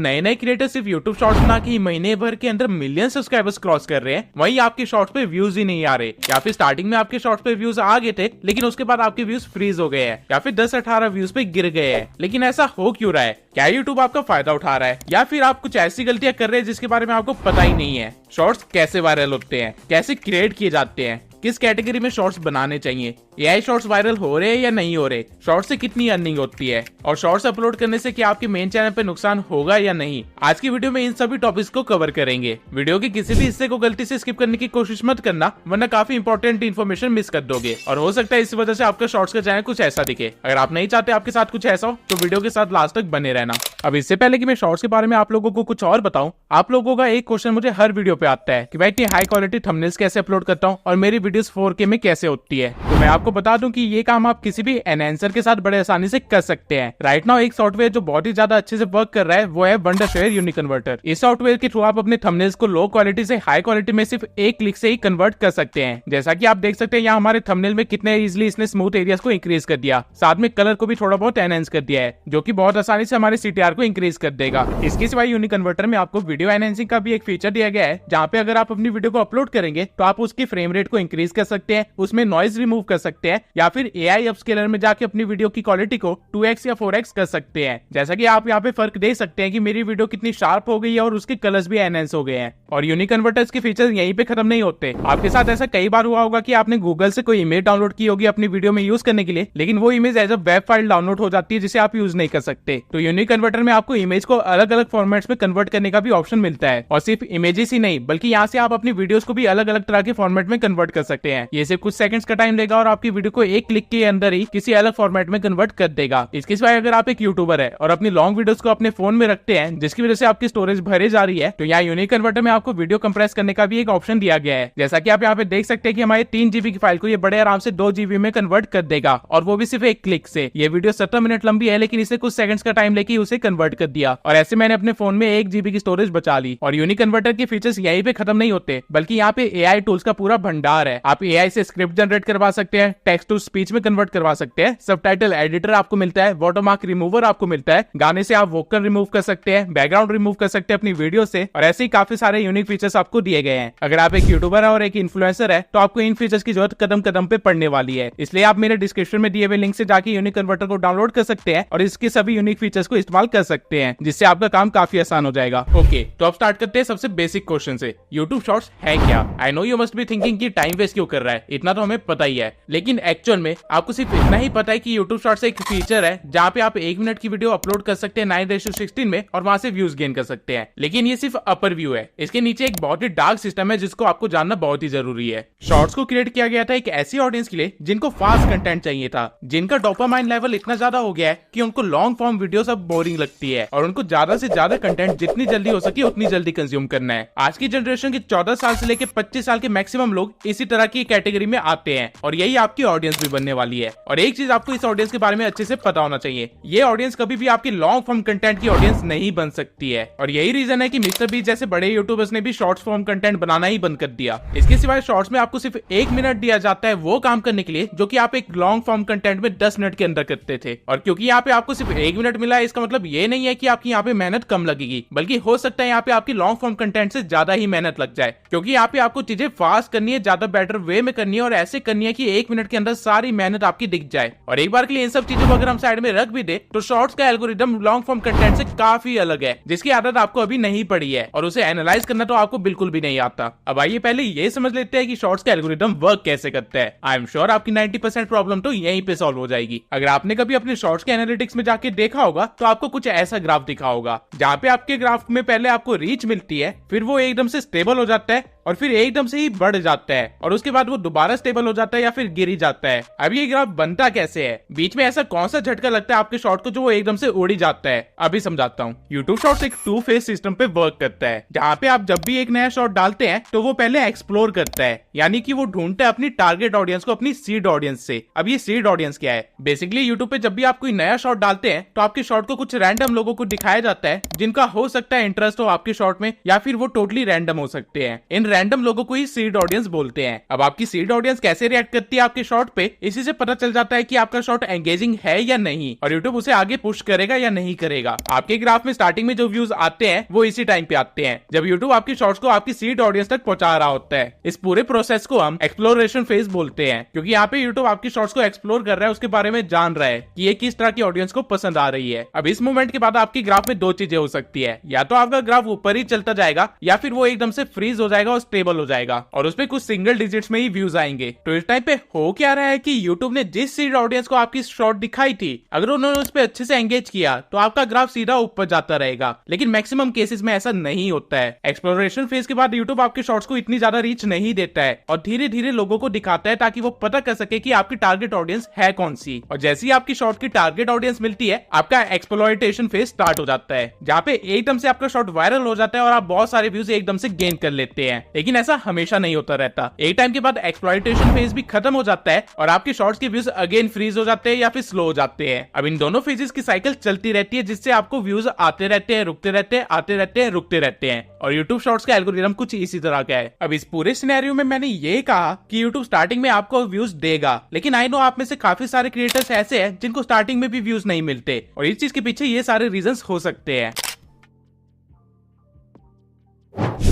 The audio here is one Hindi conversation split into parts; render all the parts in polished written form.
नए नए क्रिएटर सिर्फ यूट्यूब शॉर्ट्स बना के महीने भर के अंदर मिलियन सब्सक्राइबर्स क्रॉस कर रहे हैं, वहीं आपके शॉर्ट्स पे व्यूज ही नहीं आ रहे, या फिर स्टार्टिंग में आपके शॉर्ट्स पे व्यूज आ गए थे लेकिन उसके बाद आपके व्यूज फ्रीज हो गए हैं, या फिर 10-18 व्यूज पे गिर गए हैं। लेकिन ऐसा हो क्यों रहा है? क्या यूट्यूब आपका फायदा उठा रहा है, या फिर आप कुछ ऐसी गलतियां कर रहे हैं जिसके बारे में आपको पता ही नहीं है? शॉर्ट्स कैसे वायरल होते हैं, कैसे क्रिएट किए जाते हैं, किस कैटेगरी में शॉर्ट्स बनाने चाहिए, एआई शॉर्ट्स वायरल हो रहे हैं या नहीं हो रहे, शॉर्ट्स से कितनी अर्निंग होती है, और शॉर्ट्स अपलोड करने से क्या आपके मेन चैनल पे नुकसान होगा या नहीं, आज की वीडियो में इन सभी टॉपिक्स को कवर करेंगे। वीडियो के किसी भी हिस्से को गलती से स्किप करने की कोशिश मत करना, वरना काफी इंपॉर्टेंट इन्फॉर्मेशन मिस कर दोगे, और हो सकता है इस वजह से आपका शॉर्ट्स का चैनल कुछ ऐसा दिखे। अगर आप नहीं चाहते आपके साथ कुछ ऐसा हो तो वीडियो के साथ लास्ट तक बने रहना। अब इससे पहले कि मैं शॉर्ट्स के बारे में आप लोगों को कुछ और बताऊं, आप लोगों का एक क्वेश्चन मुझे हर वीडियो पे आता है कि भाई इतनी हाई क्वालिटी थंबनेल्स कैसे अपलोड करता हूं और मेरी वीडियोस 4K में कैसे होती है। तो मैं आपको बता दूं कि ये काम आप किसी भी एनहांसर के साथ बड़े आसानी से कर सकते हैं। राइट नाउ एक सॉफ्टवेयर जो बहुत ही ज्यादा अच्छे से वर्क कर रहा है वो है वंडरशेयर यूनिक कन्वर्टर। इस सॉफ्टवेयर के थ्रू आप अपने थंबनेल्स को लो क्वालिटी से हाई क्वालिटी में सिर्फ एक क्लिक से ही कन्वर्ट कर सकते हैं। जैसा कि आप देख सकते हैं यहाँ हमारे थंबनेल में कितने इजीली इसने स्मूथ एरियाज को इंक्रीज कर दिया, साथ में कलर को भी थोड़ा बहुत एनहांस कर दिया है, जो कि बहुत आसानी से हमारे CTR को इंक्रीज कर देगा। इसके सिवाय यूनिक कन्वर्टर में आपको वीडियो एनहांसिंग का भी एक फीचर दिया गया है, जहाँ पे अगर आप अपनी वीडियो को अपलोड करेंगे तो आप उसकी फ्रेम रेट को इंक्रीज कर सकते हैं, उसमें नॉइज रिमूव कर सकते हैं, या फिर एआई अपस्केलर में जाके अपनी वीडियो की क्वालिटी को 2x या 4x कर सकते हैं। जैसा कि आप यहाँ पे फर्क देख सकते हैं कि मेरी वीडियो कितनी शार्प हो गई है और उसके कलर्स भी एनहांस हो गए हैं। और यूनिक कन्वर्टर्स के फीचर्स यहीं पे खत्म नहीं होते। आपके साथ ऐसा कई बार हुआ होगा कि आपने गूगल से कोई इमेज डाउनलोड की होगी अपनी वीडियो में यूज करने के लिए, लेकिन वो image as a web file download हो जाती है जिसे आप यूज नहीं कर सकते। तो यूनिक कन्वर्टर में आपको इमेज को अलग अलग फॉर्मेट्स में कन्वर्ट करने का भी ऑप्शन मिलता है, और सिर्फ इमेजेस ही नहीं बल्कि यहाँ से आप अपनी वीडियोस को भी अलग अलग तरह के फॉर्मेट में कन्वर्ट कर सकते हैं। ये सिर्फ कुछ सेकंड्स का टाइम लेगा और आपकी वीडियो को एक क्लिक के अंदर ही किसी अलग फॉर्मेट में कन्वर्ट कर देगा। इसके सिवाय अगर आप एक यूट्यूबर है और अपनी लॉन्ग वीडियोस को अपने फोन में रखते हैं जिसकी वजह से आपकी स्टोरेज भरे जा रही है, तो यहाँ यूनिक कन्वर्टर में आपको वीडियो कंप्रेस करने का भी एक ऑप्शन दिया गया है। जैसा कि आप यहाँ पे देख सकते हैं कि हमारे 3 GB की फाइल को ये बड़े आराम से 2 GB में कन्वर्ट कर देगा, और वो भी सिर्फ एक क्लिक से। ये वीडियो 17 मिनट लंबी है लेकिन इसे कुछ सेकंड्स का टाइम लेके उसे कन्वर्ट कर दिया, और ऐसे मैंने अपने फोन में 1 GB की स्टोरेज बचा ली। और यूनिक कन्वर्टर के फीचर्स यहीं पे खत्म नहीं होते, बल्कि यहाँ पे एआई टूल्स का पूरा भंडार है। आप एआई से स्क्रिप्ट जनरेट करवा सकते हैं, टेक्स्ट टू स्पीच में कन्वर्ट करवा सकते हैं, सबटाइटल एडिटर आपको मिलता है, वाटरमार्क रिमूवर आपको मिलता है, गाने से आप वोकल रिमूव कर सकते हैं, बैकग्राउंड रिमूव कर सकते हैं अपनी वीडियो से, और ऐसे ही काफी सारे यूनिक फीचर्स आपको दिए गए हैं। अगर आप एक यूट्यूबर है और एक इन्फ्लुएंसर है तो आपको इन फीचर्स की जरूरत कदम कदम पे पड़ने वाली है, इसलिए आप मेरे डिस्क्रिप्शन में दिए हुए लिंक से जाके यूनिक कन्वर्टर को डाउनलोड कर सकते हैं और इसके सभी यूनिक फीचर्स को इस्तेमाल कर सकते हैं, जिससे आपका काम काफी आसान हो जाएगा। ओके, तो अब स्टार्ट करते हैं सबसे बेसिक क्वेश्चन से, यूट्यूब शॉर्ट्स है क्या? I know you must be thinking कि टाइम वेस्ट क्यों कर रहा है, इतना तो हमें पता ही है, लेकिन एक्चुअल में आपको सिर्फ इतना ही पता है कि यूट्यूब शॉर्ट्स एक फीचर है जहाँ पे आप 1 मिनट की वीडियो अपलोड कर सकते हैं 9:16 में और वहां से व्यूज गेन कर सकते हैं। लेकिन ये सिर्फ अपर व्यू है, इसके नीचे एक बहुत ही डार्क सिस्टम है जिसको आपको जानना बहुत ही जरूरी है। शॉर्ट्स को क्रिएट किया गया था एक ऐसी ऑडियंस के लिए जिनको फास्ट कंटेंट चाहिए था, जिनका डोपामाइन लेवल इतना ज्यादा हो गया है कि उनको लॉन्ग फॉर्म वीडियो सब बोरिंग लगती है और उनको ज्यादा से ज्यादा कंटेंट जितनी जल्दी हो सके उतनी जल्दी कंज्यूम करना है। आज की जनरेशन के 14 साल से लेकर 25 साल के मैक्सिमम लोग इसी तरह की कैटेगरी में आते हैं, और यही आपकी ऑडियंस भी बनने वाली है। और एक चीज आपको इस ऑडियंस के बारे में अच्छे से पता होना चाहिए, ये ऑडियंस कभी भी आपकी लॉन्ग फॉर्म कंटेंट की ऑडियंस नहीं बन सकती है, और यही रीजन है कि मिस्टर बीस्ट जैसे बड़े यूट्यूबर्स ने भी शॉर्ट्स फॉर्म कंटेंट बनाना ही बंद कर दिया। इसके सिवाय शॉर्ट्स में आपको सिर्फ 1 मिनट दिया जाता है वो काम करने के लिए जो कि आप एक लॉन्ग फॉर्म कंटेंट में 10 मिनट के अंदर करते थे। और क्योंकि यहाँ पे आपको सिर्फ 1 मिनट मिला है, इसका मतलब ये नहीं है कि आपकी यहाँ पे मेहनत कम लगेगी, बल्कि हो सकता है यहाँ पे आपकी लॉन्ग फॉर्म कंटेंट से ज्यादा ही मेहनत लग जाए, क्योंकि यहाँ पे आपको चीजें फास्ट करनी है, ज्यादा बेटर वे में करनी है, और ऐसे करनी है कि 1 मिनट के अंदर सारी मेहनत आपकी दिख जाए। और एक बार के लिए इन सब चीजों को अगर हम साइड में रख भी दे तो शॉर्ट्स का एल्गोरिदम लॉन्ग फॉर्म कंटेंट से काफी अलग है, जिसकी आदत आपको अभी नहीं पड़ी है, और उसे एनालाइज करना तो आपको बिल्कुल भी नहीं आता। अब आइए पहले ये समझ लेते हैं कि शॉर्ट्स का एल्गोरिदम वर्क कैसे करता है। आई एम श्योर आपकी 90% प्रॉब्लम तो यहीं पे सॉल्व हो जाएगी। अगर आपने कभी अपने शॉर्ट्स के एनालिटिक्स में जाके देखा होगा तो आपको कुछ ऐसा ग्राफ दिखा होगा, जहाँ पे आपके ग्राफ में पहले आपको रीच मिलती है, फिर वो एकदम से स्टेबल हो जाता है, और फिर एकदम से ही बढ़ जाता है, और उसके बाद वो दोबारा स्टेबल हो जाता है या फिर गिर ही जाता है। अब ये ग्राफ बनता कैसे है, बीच में ऐसा कौन सा झटका लगता है आपके शॉर्ट को जो वो एकदम से उड़ ही जाता है? अभी समझाता हूँ। यूट्यूब शॉर्ट्स एक 2 फेज सिस्टम पे वर्क करता है, जहाँ पे आप जब भी एक नया शॉर्ट डालते हैं तो वो पहले एक्सप्लोर करता है, यानी कि वो ढूंढता है अपनी टारगेट ऑडियंस को अपनी सीड ऑडियंस से। अब ये सीड ऑडियंस क्या है? बेसिकली यूट्यूब पे जब भी आप कोई नया शॉर्ट डालते हैं तो आपके शॉर्ट को कुछ रैंडम लोगों को दिखाया जाता है जिनका हो सकता है इंटरेस्ट हो आपके शॉर्ट में, या फिर वो टोटली रैंडम हो सकते हैं। इन रैंडम लोगों को ही सीड ऑडियंस बोलते हैं। अब आपकी सीड ऑडियंस कैसे रिएक्ट करती है आपके शॉर्ट पे, इसी से पता चल जाता है कि आपका शॉर्ट एंगेजिंग है या नहीं, और यूट्यूब उसे आगे पुश करेगा या नहीं करेगा। आपके ग्राफ में स्टार्टिंग में जो व्यूज आते हैं वो इसी टाइम पे आते हैं जब यूट्यूब आपकी शॉर्ट्स को आपकी सीड ऑडियंस तक पहुंचा रहा होता है। इस पूरे प्रोसेस को हम एक्सप्लोरेशन फेज बोलते हैं, क्योंकि यहाँ पे यूट्यूब आपकी शॉर्ट्स को एक्सप्लोर कर रहा है, उसके बारे में जान रहा है कि ये किस तरह की ऑडियंस को पसंद आ रही है। अब इस मोमेंट के बाद आपकी ग्राफ में दो चीजें हो सकती है, या तो आपका ग्राफ ऊपर ही चलता जाएगा या फिर वो एकदम से फ्रीज हो जाएगा और स्टेबल हो जाएगा और उसपे कुछ सिंगल डिजिट्स में ही व्यूज आएंगे। तो इस टाइम पे हो क्या रहा है कि यूट्यूब ने जिस सीड ऑडियंस को आपकी शॉर्ट दिखाई थी, अगर उन्होंने उस पर अच्छे से एंगेज किया तो आपका ग्राफ सीधा ऊपर जाता रहेगा, लेकिन मैक्सिमम केसेस में ऐसा नहीं होता है। एक्सप्लोरेशन फेज के बाद यूट्यूब आपके शॉर्ट्स को इतनी ज्यादा रीच नहीं देता है और धीरे धीरे लोगों को दिखाता है ताकि वो पता कर सके कि आपकी टारगेट ऑडियंस है कौन सी। और जैसे ही आपकी शॉर्ट की टारगेट ऑडियंस मिलती है, आपका एक्सप्लॉयटेशन फेज स्टार्ट हो जाता है, जहाँ पे एकदम से आपका शॉर्ट वायरल हो जाता है और आप बहुत सारे व्यूज एकदम से गेन कर लेते हैं। लेकिन ऐसा हमेशा नहीं होता रहता, एक टाइम के बाद एक्सप्लॉयटेशन फेज भी खत्म हो जाता है और आपके शॉर्ट्स के व्यूज अगेन फ्रीज हो जाते हैं या फिर स्लो हो जाते हैं। अब इन दोनों फेजेस की साइकिल चलती रहती है, जिससे आपको व्यूज आते रहते हैं, रुकते रहते हैं, आते रहते हैं, रुकते रहते हैं। और YouTube शॉर्ट्स का एल्गोरिथम कुछ इसी तरह का है। अब इस पूरे सिनेरियो में मैंने ये कहा कि YouTube स्टार्टिंग में आपको व्यूज देगा, लेकिन आई नो आप में से काफी सारे क्रिएटर्स ऐसे हैं जिनको स्टार्टिंग में भी व्यूज नहीं मिलते, और इस चीज के पीछे ये सारे रीजंस हो सकते हैं।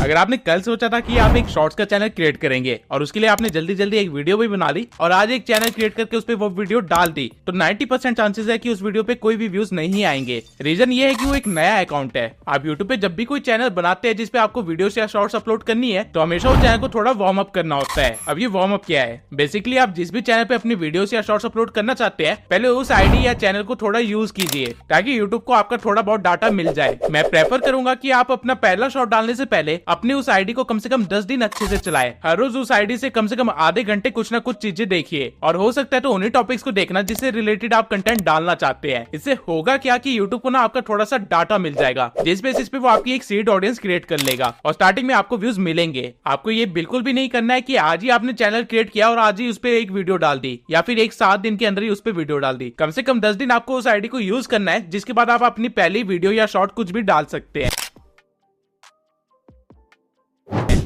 अगर आपने कल सोचा था कि आप एक शॉर्ट्स का चैनल क्रिएट करेंगे और उसके लिए आपने जल्दी जल्दी एक वीडियो भी बना ली और आज एक चैनल क्रिएट करके उस पे वो वीडियो डाल दी, तो 90% चांसेस है कि उस वीडियो पे कोई भी व्यूज नहीं आएंगे। रीजन ये है कि वो एक नया अकाउंट है। आप यूट्यूब पे जब भी कोई चैनल बनाते हैं जिसपे आपको वीडियोस या शॉर्ट्स अपलोड करनी है, तो हमेशा उस चैनल को थोड़ा वार्म अप करना होता है। अब ये वार्म अप क्या है? बेसिकली आप जिस भी चैनल पे अपनी वीडियोस या शॉर्ट्स अपलोड करना चाहते हैं, पहले उस आईडी या चैनल को थोड़ा यूज कीजिए ताकि यूट्यूब को आपका थोड़ा बहुत डाटा मिल जाए। मैं प्रेफर करूंगा कि आप अपना पहला शॉर्ट डालने से पहले अपने उस आईडी को कम से कम 10 दिन अच्छे से चलाएं। हर रोज उस आईडी से कम आधे घंटे कुछ ना कुछ चीजें देखिए, और हो सकता है तो उन्हीं टॉपिक्स को देखना जिससे रिलेटेड आप कंटेंट डालना चाहते हैं। इससे होगा क्या कि यूट्यूब को ना आपका थोड़ा सा डाटा मिल जाएगा, जिस बेसिस पे वो आपकी एक सीड ऑडियंस क्रिएट कर लेगा और स्टार्टिंग में आपको व्यूज मिलेंगे। आपको ये बिल्कुल भी नहीं करना है कि आज ही आपने चैनल क्रिएट किया और आज ही उस पर एक वीडियो डाल दी, या फिर एक 7 दिन के अंदर ही उस पर वीडियो डाल दी। कम से कम 10 दिन आपको उस आईडी को यूज करना है, जिसके बाद आप अपनी पहली वीडियो या शॉर्ट कुछ भी डाल सकते हैं।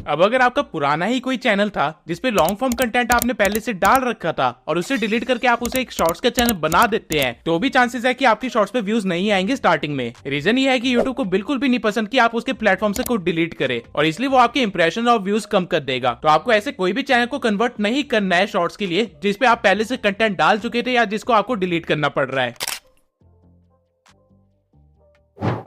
अब अगर आपका पुराना ही कोई चैनल था जिसपे लॉन्ग फॉर्म कंटेंट आपने पहले से डाल रखा था और उसे डिलीट करके आप उसे एक शॉर्ट्स का चैनल बना देते हैं, तो भी चांसेस है कि आपकी शॉर्ट्स पे व्यूज नहीं आएंगे स्टार्टिंग में। रीजन ये है कि यूट्यूब को बिल्कुल भी नहीं पसंद कि आप उसके प्लेटफॉर्म से कुछ डिलीट करे, और इसलिए वो आपके इंप्रेशन और व्यूज कम कर देगा। तो आपको ऐसे कोई भी चैनल को कन्वर्ट नहीं करना है शॉर्ट्स के लिए जिसपे आप पहले से कंटेंट डाल चुके थे या जिसको आपको डिलीट करना पड़ रहा है।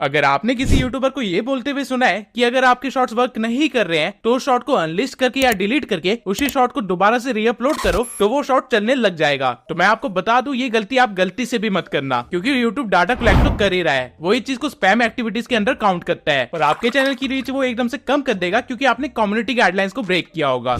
अगर आपने किसी यूट्यूबर को ये बोलते हुए सुना है कि अगर आपके शॉर्ट्स वर्क नहीं कर रहे हैं तो उस शॉर्ट को अनलिस्ट करके या डिलीट करके उसी शॉर्ट को दोबारा से रीअपलोड करो तो वो शॉर्ट चलने लग जाएगा, तो मैं आपको बता दूं ये गलती आप गलती से भी मत करना, क्योंकि यूट्यूब डाटा कलेक्ट तो कर ही रहा है। वो इस चीज को स्पैम एक्टिविटीज के अंदर काउंट करता है और आपके चैनल की रीच वो एकदम से कम कर देगा क्योंकि आपने कम्युनिटी गाइडलाइंस को ब्रेक किया होगा।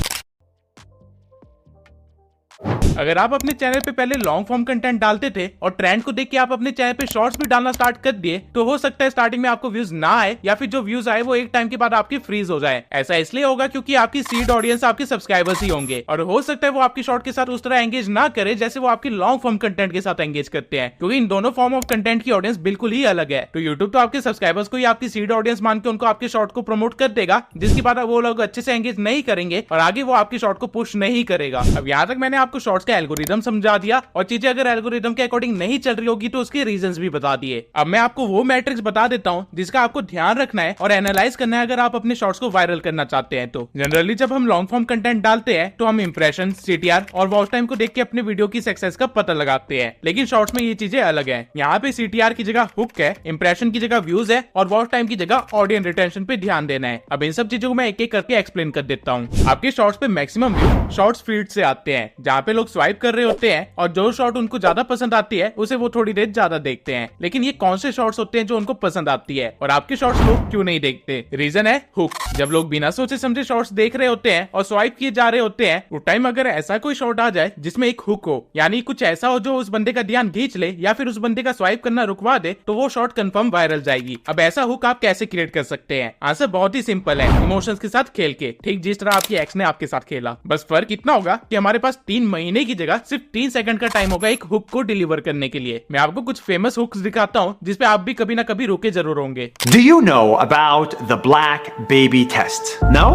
अगर आप अपने चैनल पे पहले लॉन्ग फॉर्म कंटेंट डालते थे और ट्रेंड को देख के आप अपने चैनल पे शॉर्ट्स भी डालना स्टार्ट कर दिए, तो हो सकता है स्टार्टिंग में आपको व्यूज ना आए या फिर जो व्यूज आए वो एक टाइम के बाद आपकी फ्रीज हो जाए। ऐसा इसलिए होगा क्योंकि आपकी सीड ऑडियंस आपके सब्सक्राइबर्स ही होंगे, और हो सकता है वो आपकी शॉर्ट के साथ उस तरह एंगेज ना करे जैसे वो आपकी लॉन्ग फॉर्म कंटेंट के साथ एंगेज करते हैं, क्योंकि इन दोनों फॉर्म ऑफ कंटेंट की ऑडियंस बिल्कुल ही अलग है। तो यूट्यूब तो आपके सब्सक्राइबर्स को ही आपकी सीड ऑडियंस मान के उनको आपके शॉर्ट को प्रमोट कर देगा, जिसके बाद वो लोग अच्छे से एंगेज नहीं करेंगे और आगे वो आपकी शॉर्ट को पुश नहीं करेगा। अब यहाँ तक मैंने आपको शॉर्ट्स का एल्गोरिथम समझा दिया, और चीजें अगर एल्गोरिथम के अकॉर्डिंग नहीं चल रही होगी तो उसके रीजंस भी बता दिए। अब मैं आपको वो मैट्रिक्स बता देता हूं जिसका आपको ध्यान रखना है और एनालाइज करना है अगर आप अपने शॉर्ट्स को वायरल करना चाहते हैं। तो जनरली जब हम लॉन्ग फॉर्म कंटेंट डालते हैं तो हम इंप्रेशन, सीटीआर और वॉच टाइम को देख के अपने वीडियो की सक्सेस का पता लगाते हैं, लेकिन शॉर्ट्स में ये चीजें अलग है। यहाँ पे सीटीआर की जगह हुक है, इंप्रेशन की जगह व्यूज है और वॉच टाइम की जगह ऑडियंस रिटेंशन पे ध्यान देना है। अब इन सब चीजों को मैं एक एक करके एक्सप्लेन कर देता हूँ। आपके शॉर्ट्स पे मैक्सिमम व्यू शॉर्ट्स फीड से आते हैं, जहाँ पे लोग स्वाइप कर रहे होते हैं और जो शॉर्ट उनको ज्यादा पसंद आती है उसे वो थोड़ी देर ज्यादा देखते हैं। लेकिन ये कौन से शॉर्ट्स होते हैं जो उनको पसंद आती है और आपके शॉर्ट्स लोग क्यों नहीं देखते? रीजन है हुक। जब लोग बिना सोचे समझे शॉर्ट्स देख रहे होते हैं और स्वाइप किए जा रहे होते हैं, उस टाइम अगर ऐसा कोई शॉर्ट आ जाए जिसमें एक हुक हो, यानी कुछ ऐसा हो जो उस बंदे का ध्यान खींच ले या फिर उस बंदे का स्वाइप करना रुकवा दे, तो वो शॉर्ट कंफर्म वायरल जाएगी। अब ऐसा हुक आप कैसे क्रिएट कर सकते हैं? आंसर बहुत ही सिंपल है, इमोशंस के साथ खेल के, ठीक जिस तरह आपकी एक्स ने आपके साथ खेला। बस फर्क इतना होगा कि हमारे पास 3 महीने की जगह सिर्फ 3 सेकंड का टाइम होगा एक हुक को डिलीवर करने के लिए। मैं आपको कुछ फेमस हुक्स दिखाता हूँ जिसपे आप भी कभी ना कभी रुके जरूर होंगे। Do you know about the black baby test? No?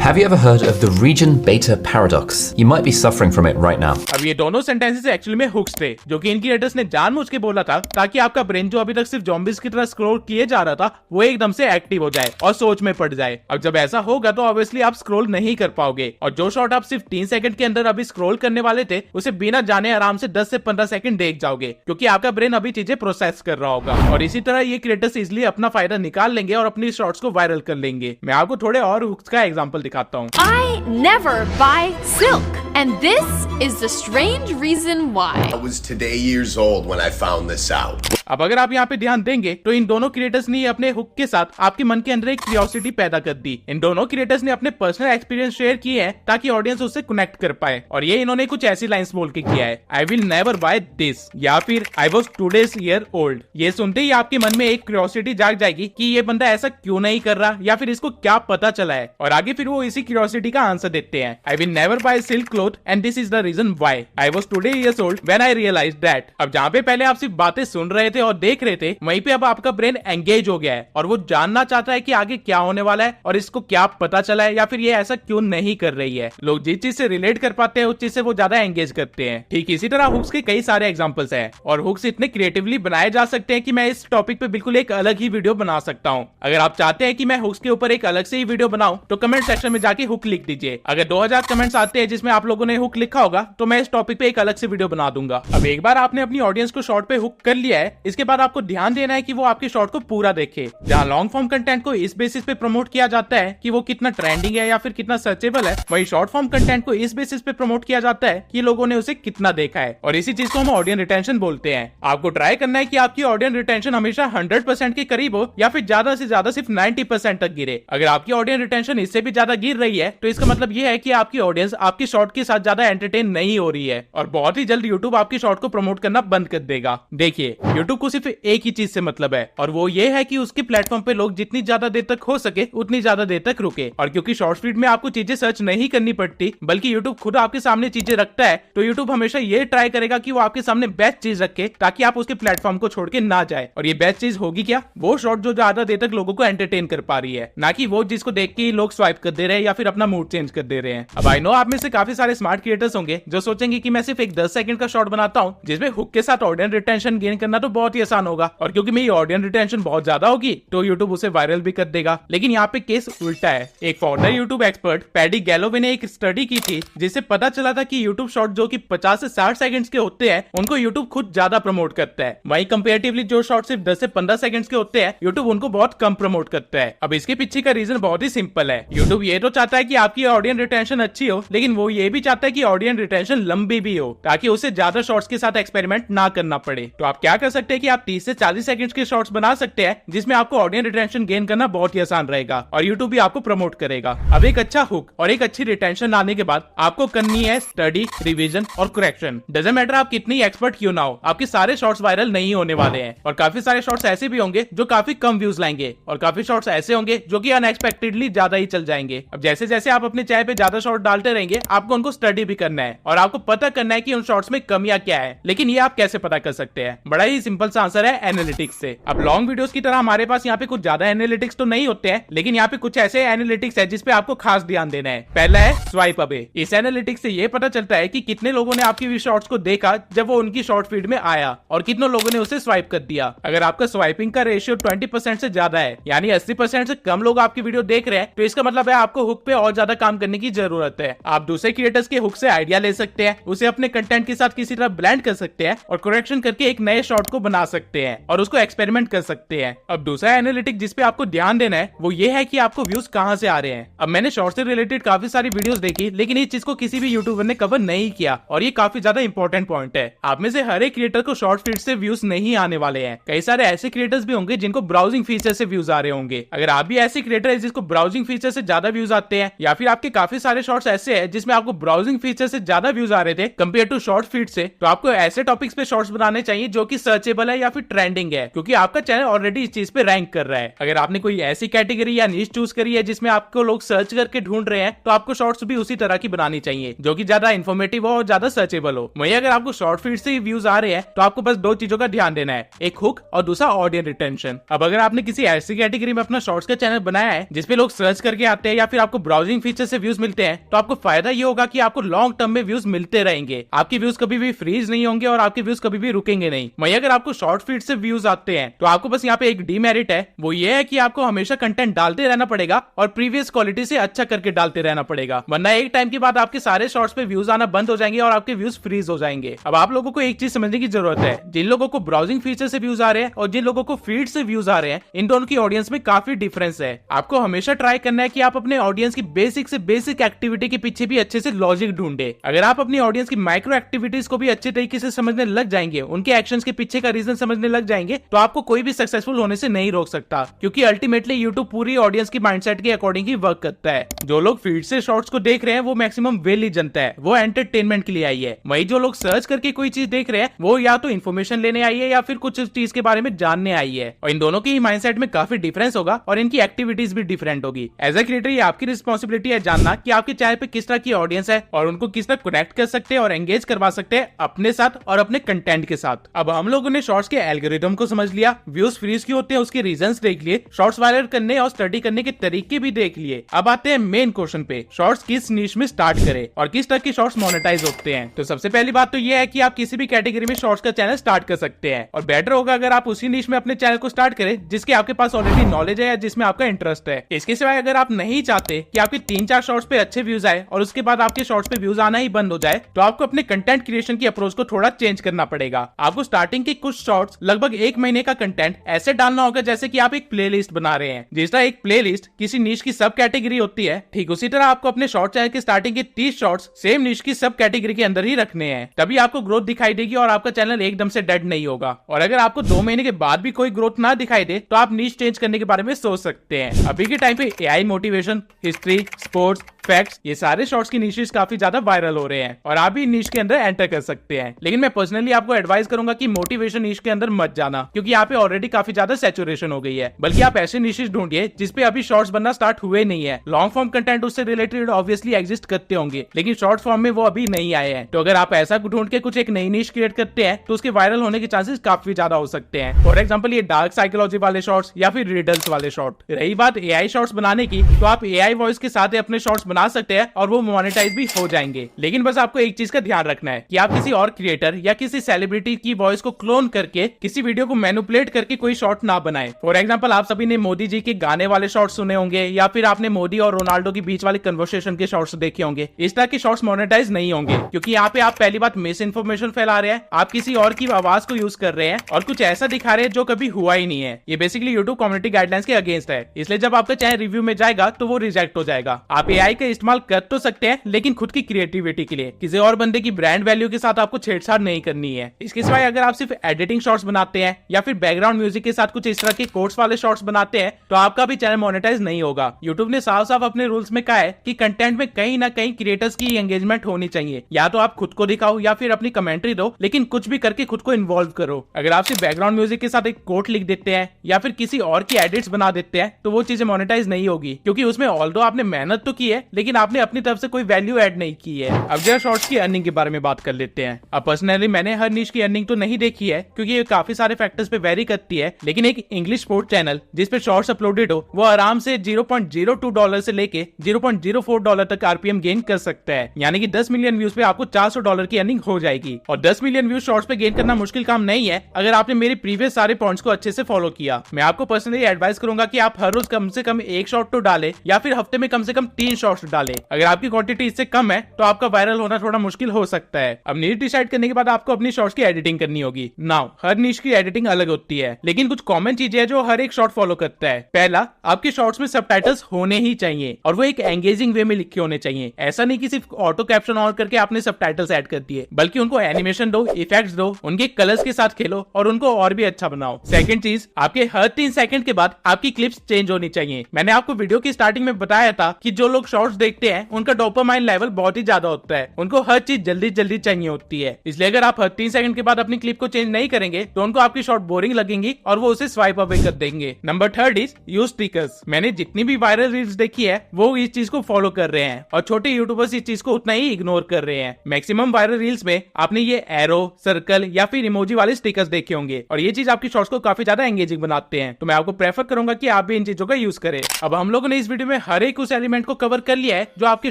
Have you ever heard of the region beta paradox? You might be suffering from it right now. अब ये दोनों सेंटेंसेस एक्चुअली में हुक्स थे, जो कि इन क्रिएटर्स ने जानबूझ के बोला था ताकि आपका ब्रेन जो अभी तक सिर्फ ज़ॉम्बीज की तरह स्क्रॉल किए जा रहा था वो एकदम से एक्टिव हो जाए और सोच में पड़ जाए। अब जब ऐसा होगा तो ऑब्वियसली आप स्क्रॉल नहीं कर पाओगे और जो शॉट आप सिर्फ 3 सेकंड के अंदर अभी स्क्रॉल करने वाले थे उसे बिना जाने आराम से 10 से 15 सेकंड देख जाओगे, क्योंकि आपका ब्रेन अभी चीजें प्रोसेस कर रहा होगा। और इसी तरह ये क्रिएटर्स इजिली अपना फायदा निकाल लेंगे और अपनी शॉर्ट्स को वायरल कर लेंगे। मैं आपको थोड़े और हुक्स का एग्जांपल दिखाता हूँ। I never buy silk, and this is the strange reason why. I was today years old when I found this out. अब अगर आप यहाँ पे ध्यान देंगे तो इन दोनों क्रिएटर्स ने अपने हुक के साथ आपके मन के अंदर एक क्यूरियोसिटी पैदा कर दी। इन दोनों क्रिएटर्स ने अपने पर्सनल एक्सपीरियंस शेयर किए हैं ताकि ऑडियंस उससे कनेक्ट कर पाए, और ये इन्होंने कुछ ऐसी लाइंस बोल के किया है, I will never buy this या फिर I was 2 days year old. ये सुनते ही आपके मन में एक क्यूरियोसिटी जाग जाएगी कि ये बंदा ऐसा क्यों नहीं कर रहा या फिर इसको क्या पता चला है, और आगे फिर वो इसी क्यूरियोसिटी का आंसर देते हैं, I will never buy silk cloth and this is the reason why I was 2 days year old when I realized that. अब जहाँ पे पहले आप सिर्फ बातें सुन रहे थे और देख रहे थे, वहीं पे अब आपका ब्रेन एंगेज हो गया है और वो जानना चाहता है कि आगे क्या होने वाला है और इसको क्या पता चला है या फिर ये ऐसा क्यों नहीं कर रही है। लोग जिस चीज से रिलेट कर पाते हैं उस चीज से वो ज्यादा एंगेज करते हैं। ठीक इसी तरह हुक्स के कई सारे एग्जांपल्स हैं और हुक्स इतने क्रिएटिवली बनाए जा सकते हैं कि मैं इस टॉपिक पे बिल्कुल एक अलग ही वीडियो बना सकता हूँ। अगर आप चाहते हैं कि मैं हुक्स के ऊपर एक अलग से ही वीडियो बनाऊं तो कमेंट सेक्शन में जाके हुक लिख दीजिए। अगर 2000 कमेंट्स आते हैं जिसमें आप लोगों ने हुक लिखा होगा तो मैं इस टॉपिक पे एक अलग से वीडियो बना दूंगा। अब एक बार आपने अपनी ऑडियंस को शॉर्ट पे हुक कर लिया है, इसके बाद आपको ध्यान देना है कि वो आपके शॉर्ट को पूरा देखे। जहाँ लॉन्ग फॉर्म कंटेंट को इस बेसिस पे प्रमोट किया जाता है कि वो कितना ट्रेंडिंग है या फिर कितना सर्चेबल है, वही शॉर्ट फॉर्म कंटेंट को इस बेसिस पे प्रमोट किया जाता है कि लोगों ने उसे कितना देखा है, और इसी चीज को हम ऑडियंस रिटेंशन बोलते हैं। आपको ट्राई करना है कि आपकी ऑडियंस रिटेंशन हमेशा 100% के करीब हो या फिर ज्यादा से ज्यादा सिर्फ 90% तक गिरे। अगर आपकी ऑडियंस रिटेंशन इससे भी ज्यादा गिर रही है तो इसका मतलब ये है कि आपकी ऑडियंस आपकी शॉर्ट के साथ ज्यादा एंटरटेन नहीं हो रही है और बहुत ही जल्द यूट्यूब आपकी शॉर्ट को प्रमोट करना बंद कर देगा। देखिए, यूट्यूब को सिर्फ एक ही चीज से मतलब है और वो ये है कि उसके प्लेटफॉर्म पे लोग जितनी ज्यादा देर तक हो सके उतनी ज्यादा देर तक रुके। और क्योंकि शॉर्ट फीड में आपको चीजें सर्च नहीं करनी पड़ती बल्कि यूट्यूब खुद आपके सामने चीजें रखता है, तो यूट्यूब हमेशा ये ट्राई करेगा कि वो आपके सामने बेस्ट चीज रखे ताकि आप उसके प्लेटफॉर्म को छोड़ के ना जाए। और ये बेस्ट चीज होगी क्या? वो शॉर्ट जो ज्यादा देर तक लोगों को एंटरटेन कर पा रही है, ना कि वो जिसको देख के लोग स्वाइप कर दे रहे हैं या फिर अपना मूड चेंज कर दे रहे हैं। अब आई नो आप में से काफी सारे स्मार्ट क्रिएटर्स होंगे जो सोचेंगे कि मैं सिर्फ एक 10 सेकंड का शॉर्ट बनाता हूँ जिसमें हुक के साथ ऑडियंस रिटेंशन गेन करना तो बहुत ही आसान होगा, और क्योंकि मेरी ऑडियंस रिटेंशन बहुत ज्यादा होगी तो यूट्यूब उसे वायरल भी कर देगा। लेकिन यहाँ पे केस उल्टा है। एक foreigner YouTube expert paddy Galloway ने एक स्टडी की थी जिससे पता चला था कि यूट्यूब शॉर्ट जो कि 50 से 60 सेकंड्स के होते हैं उनको यूट्यूब खुद ज्यादा प्रमोट करता है, वहीं कंपैरेटिवली जो शॉर्ट सिर्फ 10 से 15 सेकंड्स के होते हैं यूट्यूब उनको बहुत कम प्रमोट करता है। अब इसके पीछे का रीजन बहुत ही सिंपल है। यूट्यूब ये तो चाहता है कि आपकी ऑडियंस रिटेंशन अच्छी हो, लेकिन वो ये भी चाहता है कि ऑडियंस रिटेंशन लंबी भी हो ताकि उसे ज्यादा शॉर्ट्स के साथ एक्सपेरिमेंट ना करना पड़े। तो आप क्या कर सकते हैं कि आप 30 से 40 सेकंड्स के शॉर्ट्स बना सकते हैं जिसमें आपको ऑडियंस रिटेंशन गेन करना बहुत ही आसान रहेगा और यूट्यूब भी आपको प्रमोट करेगा। अब एक अच्छा हुक और एक अच्छी रिटेंशन आने के बाद आपको करनी है स्टडी, रिवीजन और करेक्शन। डजंट मैटर आप कितनी एक्सपर्ट क्यों ना हो, आपके सारे शॉर्ट्स वायरल नहीं होने वाले हैं और काफी सारे शॉर्ट्स ऐसे भी होंगे जो काफी कम व्यूज लाएंगे और काफी शॉर्ट्स ऐसे होंगे जो कि अनएक्सपेक्टेडली ज्यादा ही चल जाएंगे। अब जैसे जैसे आप अपने चाय पे ज्यादा शॉर्ट डालते रहेंगे आपको उनको स्टडी भी करना है और आपको पता करना है कि उन शॉर्ट्स में कमियां क्या है। लेकिन ये आप कैसे पता कर सकते हैं? बड़ा ही सिंपल सा आंसर है, एनालिटिक्स से। अब लॉन्ग वीडियोस की तरह हमारे पास यहाँ पे कुछ ज्यादा एनालिटिक्स तो नहीं होते हैं, लेकिन यहाँ पे कुछ ऐसे एनालिटिक्स है जिसपे आपको खास ध्यान देना है। पहला है स्वाइप अवे। इस एनालिटिक्स से ये पता चलता है कि कितने लोगों ने आपकी शॉर्ट्स को देखा जब वो उनकी शॉर्ट फीड में आया और कितने लोगों ने उसे स्वाइप कर दिया। अगर आपका स्वाइपिंग का रेशियो 20% से ज्यादा है, यानी 80% से कम लोग आपकी वीडियो देख रहे हैं, तो इसका मतलब है आपको हुक पे और ज्यादा काम करने की जरूरत है। आप दूसरे क्रिएटर्स के हुक से आइडिया ले सकते हैं, उसे अपने कंटेंट के साथ किसी तरह ब्लेंड कर सकते हैं और करेक्शन करके एक नए शॉर्ट को बना सकते हैं और उसको एक्सपेरिमेंट कर सकते हैं। अब दूसरा एनालिटिक जिस पे आपको ध्यान देना है वो ये है कि आपको व्यूज कहां से आ रहे हैं। अब मैंने शॉर्ट से रिलेटेड काफी सारी वीडियोस देखी, लेकिन इस चीज को किसी भी यूट्यूबर ने कवर नहीं किया और ये काफी ज्यादा इंपॉर्टेंट पॉइंट है। आप में से हर एक क्रिएटर को शॉर्ट फीड से व्यूज नहीं आने वाले हैं। कई सारे ऐसे क्रिएटर्स भी होंगे जिनको ब्राउजिंग फीचर से व्यूज आ रहे होंगे। अगर आप भी ऐसे क्रिएटर है जिसको ब्राउजिंग फीचर से ज्यादा व्यूज आते हैं, या फिर आपके काफी सारे शॉर्ट्स ऐसे हैं जिसमें आपको ब्राउजिंग फीचर से ज्यादा व्यूज आ रहे थे कंपेयर टू शॉर्ट फीड से, तो आपको ऐसे टॉपिक्स पे शॉर्ट्स बनाने चाहिए जो कि सर्चेबल है या फिर ट्रेंडिंग है, क्योंकि आपका चैनल ऑलरेडी इस चीज पे रैंक कर रहा है। अगर आपने कोई ऐसी कैटेगरी या नीश चूज करी है जिसमें आपको लोग सर्च करके ढूंढ रहे हैं, तो आपको शॉर्ट्स भी उसी तरह की बनानी चाहिए जो कि ज्यादा इन्फॉर्मेटिव हो और ज्यादा सर्चेबल हो। वहीं अगर आपको शॉर्ट फीड से व्यूज आ रहे हैं तो आपको बस दो चीजों का ध्यान देना है, एक हुक और दूसरा ऑडियंस रिटेंशन। अब अगर आपने किसी ऐसी कैटेगरी में अपना शॉर्ट्स का चैनल बनाया है जिसपे लोग सर्च करके आते हैं या फिर आपको ब्राउजिंग फीचर से व्यूज मिलते हैं तो आपको फायदा ये होगा कि आपको लॉन्ग टर्म में व्यूज मिलते रहेंगे, आपके व्यूज कभी भी फ्रीज नहीं होंगे और आपके व्यूज कभी भी रुकेंगे नहीं। वहीं अगर आपको शॉर्ट फीड से व्यूज आते हैं तो आपको बस यहाँ पे एक डीमेरिट है, वो ये है कि आपको हमेशा कंटेंट डालते रहना पड़ेगा और प्रीवियस क्वालिटी से अच्छा करके डालते रहना पड़ेगा, वरना एक टाइम के बाद आपके सारे शॉर्ट्स पे व्यूज आना बंद हो जाएंगे और आपके व्यूज फ्रीज हो जाएंगे। अब आप लोगों को एक चीज समझने की जरूरत है, जिन लोगों को ब्राउजिंग फीचर से व्यूज आ रहे हैं और जिन लोगों को फीड से व्यूज आ रहे हैं, इन दोनों की ऑडियंस में काफी डिफरेंस है। आपको हमेशा ट्राई करना है कि आप अपने ऑडियंस की बेसिक से बेसिक एक्टिविटी के पीछे भी अच्छे से लॉजिक ढूंढे। अगर आप अपनी ऑडियंस की माइक्रो एक्टिविटीज को भी अच्छे तरीके से समझने लग जाएंगे, उनके एक्शंस के पीछे का रीजन समझने लग जाएंगे, तो आपको कोई भी सक्सेसफुल होने से नहीं रोक सकता, क्योंकि अल्टीमेटली यूट्यूब पूरी ऑडियंस की माइंडसेट के अकॉर्डिंग ही वर्क करता है। जो लोग फीड से शॉर्ट्स को देख रहे हैं वो मैक्सिमम वेल ही जनता है, वो एंटरटेनमेंट के लिए आई है। वही जो लोग सर्च करके कोई चीज देख रहे हैं वो या तो इन्फॉर्मेशन लेने आई है या फिर कुछ चीज के बारे में जानने आई है, और इन दोनों की माइंडसेट में काफी डिफरेंस होगा और इनकी एक्टिविटीज भी डिफरेंट होगी। एज ए क्रिएटर ये आपकी रिस्पॉन्सिबिलिटी है जानना कि आपके चैनल पे किस तरह की ऑडियंस है और उनको किस तरह कनेक्ट कर सकते हैं और एंगेज करवा सकते हैं अपने साथ और अपने कंटेंट के साथ। अब हम लोगों ने शॉर्ट्स के एल्गोरिथम को समझ लिया, व्यूज फ्रीज क्यों होते हैं उसके रीजंस देख लिए, शॉर्ट्स वायरल करने और स्टडी करने के तरीके भी देख लिए। अब आते हैं मेन क्वेश्चन पे, शॉर्ट्स किस नीश में स्टार्ट करें और किस तरह के शॉर्ट्स मोनेटाइज होते हैं। तो सबसे पहली बात तो ये है कि आप किसी भी कैटेगरी में शॉर्ट्स का चैनल स्टार्ट कर सकते हैं, और बेटर होगा अगर आप उसी नीश में अपने चैनल को स्टार्ट करें जिसके आपके पास ऑलरेडी नॉलेज है या जिसमें आपका इंटरेस्ट है। इसके सिवाय अगर आप नहीं चाहते कि आपके 3-4 शॉर्ट्स पे अच्छे व्यूज आए और उसके बाद आपके शॉर्ट्स पे व्यूज आना ही बंद हो जाए, तो आपको अपने कंटेंट क्रिएशन की अप्रोच को थोड़ा चेंज करना पड़ेगा। आपको स्टार्टिंग के कुछ शॉर्ट्स लगभग 1 महीने का कंटेंट ऐसे डालना होगा जैसे कि आप एक प्लेलिस्ट बना रहे हैं। जिस तरह एक प्लेलिस्ट किसी नीश की सब कैटेगरी होती है, ठीक उसी तरह आपको अपने शॉर्ट चैनल के स्टार्टिंग के 30 शॉर्ट्स सेम नीश की सब कैटेगरी के अंदर ही रखने हैं, तभी आपको ग्रोथ दिखाई देगी और आपका चैनल एकदम से डेड नहीं होगा। और अगर आपको 2 महीने के बाद भी कोई ग्रोथ ना दिखाई दे तो आप नीश चेंज करने के बारे में सोच सकते हैं। अभी के टाइम पे AI, motivation, history, sports, facts, ये सारे शॉर्ट्स की निशेस काफी ज्यादा वायरल हो रहे हैं और आप भी निश के अंदर एंटर कर सकते हैं। लेकिन मैं पर्सनली आपको एडवाइस करूंगा कि मोटिवेशन निश के अंदर मत जाना, क्योंकि यहाँ पे ऑलरेडी काफी ज्यादा सैचुरेशन हो गई है। बल्कि आप ऐसे निशेस ढूंढिए जिसपे अभी शॉर्ट्स बनना स्टार्ट हुए नहीं है। लॉन्ग फॉर्म कंटेंट उससे रिलेटेड ऑब्वियसली एग्जिस्ट करते होंगे, लेकिन शॉर्ट फॉर्म में वो अभी नहीं आए हैं। तो अगर आप ऐसा ढूंढ के कुछ एक नई निश क्रिएट करते हैं तो उसके वायरल होने के चांसेस काफी ज्यादा हो सकते हैं। फॉर एग्जाम्पल ये डार्क साइकोलॉजी वाले शॉर्ट्स या फिर रिडल्स वाले शॉर्ट। रही बात एआई शॉर्ट्स बनाने की, तो आप एआई वॉइस के साथ अपने शॉर्ट्स बना सकते हैं और वो मोनेटाइज भी हो जाएंगे। लेकिन बस आपको एक चीज का ध्यान रखना है कि आप किसी और क्रिएटर या किसी सेलिब्रिटी की वॉइस को क्लोन करके किसी वीडियो को मैनिपुलेट करके कोई शॉर्ट ना बनाए। फॉर एग्जांपल आप सभी ने मोदी जी के गाने वाले शॉर्ट्स सुने होंगे या फिर आपने मोदी और रोनाल्डो के बीच वाले कन्वर्सेशन के शॉर्ट्स देखे होंगे। इस तरह के शॉर्ट्स मोनेटाइज नहीं होंगे, क्योंकि यहाँ पे आप पहली बात मिस इन्फॉर्मेशन फैला रहे हैं, आप किसी और की आवाज को यूज कर रहे हैं और कुछ ऐसा दिखा रहे हैं जो कभी हुआ ही नहीं है। ये बेसिकली यूट्यूब कम्युनिटी गाइडलाइंस के अगेंस्ट है, इसलिए जब आपका चैनल रिव्यू में जाएगा तो वो रिजेक्ट हो जाएगा। आप एआई का इस्तेमाल कर तो सकते हैं, लेकिन खुद की क्रिएटिविटी के लिए, किसी और बंदे की ब्रांड वैल्यू के साथ आपको छेड़छाड़ नहीं करनी है। इसके सिवाय अगर आप सिर्फ एडिटिंग शॉर्ट्स बनाते हैं या फिर बैकग्राउंड म्यूजिक के साथ कुछ इस तरह के कोट्स वाले शॉर्ट्स बनाते हैं तो आपका भी चैनल मोनेटाइज नहीं होगा। यूट्यूब ने साफ साफ अपने रूल्स में कहा है कि कंटेंट में कहीं ना कहीं क्रिएटर्स की एंगेजमेंट होनी चाहिए। या तो आप खुद को दिखाओ या फिर अपनी कमेंट्री दो, लेकिन कुछ भी करके खुद को इन्वॉल्व करो। अगर आप सिर्फ बैकग्राउंड म्यूजिक के साथ एक कोट लिख देते हैं या फिर किसी और की एडिट्स बना देते हैं तो वो चीजें मोनेटाइज नहीं होगी, क्योंकि उसमें ऑल्दो आपने मेहनत तो की है लेकिन आपने अपनी तरफ से कोई वैल्यू ऐड नहीं की है। अब जरा शॉर्ट्स की अर्निंग के बारे में बात कर लेते हैं। अब पर्सनली मैंने हर निश की अर्निंग तो नहीं देखी है, क्योंकि ये काफी सारे फैक्टर्स पे वेरी करती है, लेकिन एक इंग्लिश स्पोर्ट चैनल जिस पे शॉर्ट्स अपलोडेड हो वो आराम से $0.02 से लेके $0.04 तक आरपीएम गेन कर सकता है। यानी कि 10 मिलियन व्यूज पे आपको $400 की अर्निंग हो जाएगी। और 10 मिलियन व्यूज शॉर्ट्स पे गेन करना मुश्किल काम नहीं है अगर आपने मेरे प्रीवियस सारे पॉइंट्स को अच्छे से फॉलो किया। मैं आपको पर्सनली एडवाइस करूंगा कि आप हर रोज कम से कम 1 शॉर्ट तो डाले या फिर हफ्ते में कम से कम 3 शॉर्ट्स डाले। अगर आपकी क्वांटिटी इससे कम है तो आपका वायरल होना थोड़ा मुश्किल हो सकता है। अब नीश डिसाइड करने के बाद आपको अपनी शॉर्ट्स की एडिटिंग करनी होगी। नाउ हर निश की एडिटिंग अलग होती है, लेकिन कुछ कॉमन चीजें हैं जो हर एक शॉर्ट फॉलो करता है। पहला, आपके शॉर्ट्स में सबटाइटल्स होने ही चाहिए और वो एक एंगेजिंग वे में लिखे होने चाहिए। ऐसा नहीं कि सिर्फ ऑटो कैप्शन ऑन करके आपने सबटाइटल्स ऐड कर दिए, बल्कि उनको एनिमेशन दो, इफेक्ट्स दो, उनके कलर्स के साथ खेलो और उनको और भी अच्छा बनाओ। सेकंड चीज, आपके हर 3 सेकंड के बाद आपकी क्लिप्स चेंज होनी चाहिए। मैंने आपको वीडियो की स्टार्टिंग में बताया था कि जो लोग शॉर्ट्स शॉर्ट्स देखते हैं उनका डोपामाइन लेवल बहुत ही ज्यादा होता है, उनको हर चीज जल्दी जल्दी चाहिए होती है। इसलिए अगर आप हर 3 सेकंड के बाद अपनी क्लिप को चेंज नहीं करेंगे तो उनको आपकी शॉर्ट बोरिंग लगेंगी और वो उसे स्वाइप अवे कर देंगे। Number 3 is use stickers. मैंने जितनी भी वायरल रील्स देखी है वो इस चीज को फॉलो कर रहे हैं और छोटे यूट्यूबर्स इस चीज को उतना ही इग्नोर कर रहे हैं। मैक्सिमम वायरल रील्स में आपने ये एरो, सर्कल या फिर इमोजी वाले स्टिकर्स देखे होंगे और ये चीज आपकी शॉर्ट्स को काफी ज्यादा एंगेजिंग बनाते हैं। तो मैं आपको प्रेफर करूंगा कि आप भी इन चीजों का यूज करें। अब हम लोगों ने इस वीडियो में हर एक उस एलिमेंट को कवर कर लिया है जो आपके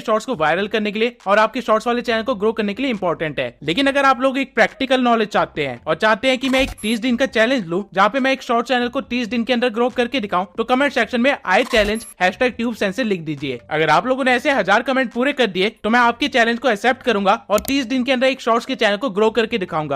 शॉर्ट्स को वायरल करने के लिए और आपके शॉर्ट्स वाले चैनल को ग्रो करने के लिए इंपॉर्टेंट है। लेकिन अगर आप लोग एक प्रैक्टिकल नॉलेज चाहते हैं और चाहते हैं कि मैं एक 30 दिन का चैलेंज लूं जहां पे मैं एक शॉर्ट चैनल को 30 दिन के अंदर ग्रो करके दिखाऊं, तो कमेंट सेक्शन में आई चैलेंज #TubeSense लिख दीजिए। अगर आप लोगों ने ऐसे 1000 कमेंट पूरे कर दिए तो मैं आपके चैलेंज को एक्सेप्ट करूंगा और 30 दिन के अंदर एक शॉर्ट्स के चैनल को ग्रो करके दिखाऊंगा।